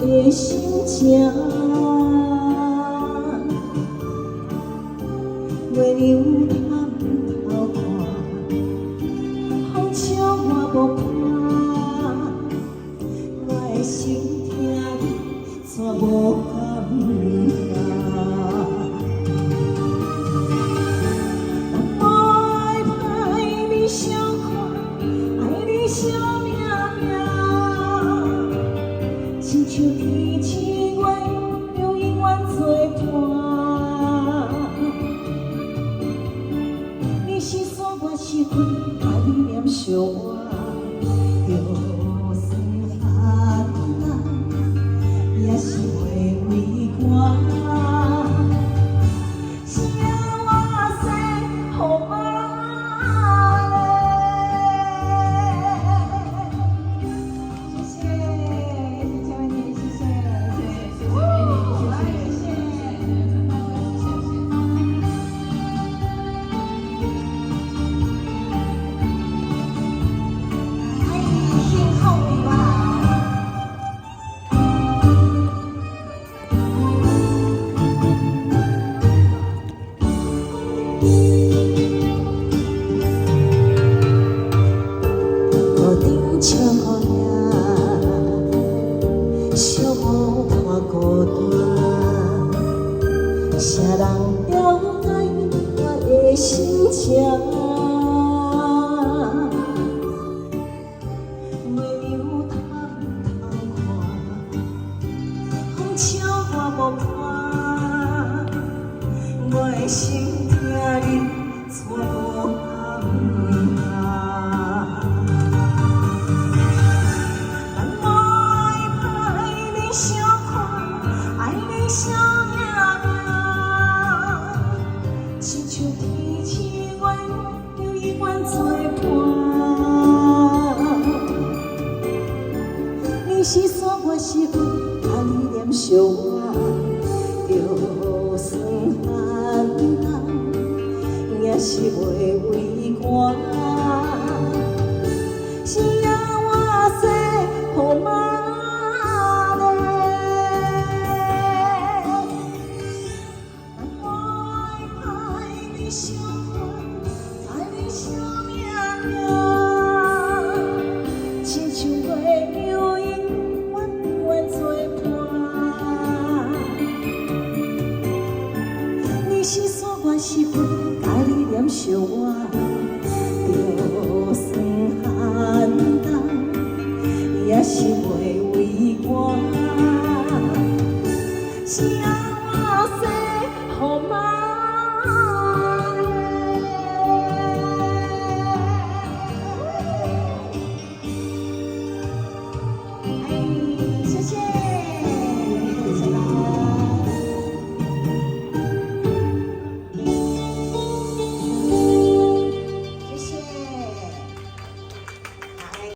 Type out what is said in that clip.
的心情。月亮探头看，风笑我无看，我的心痛你却无感觉。爱歹你相看，爱你惜命命，亲像天星月，又永远作伴。你是山，我是海，爱你念相我，就算寒冷，也是袂畏寒。声我说，予妈嘞。谢谢，谢谢维尼，谢谢，谢谢维尼，谢谢，唱好听，寂寞看孤单，谁人了解我的心情？月亮探头看，风笑我无看，我的心痛你却无感觉。惜命命，亲像天星月，又永远作伴。你是山，我是海，爱你念相我，就算寒冷，也是袂畏寒。声我说，予妈。相看，爱你惜命命，亲像月又永远作伴。你是山，我是海，爱你念相我。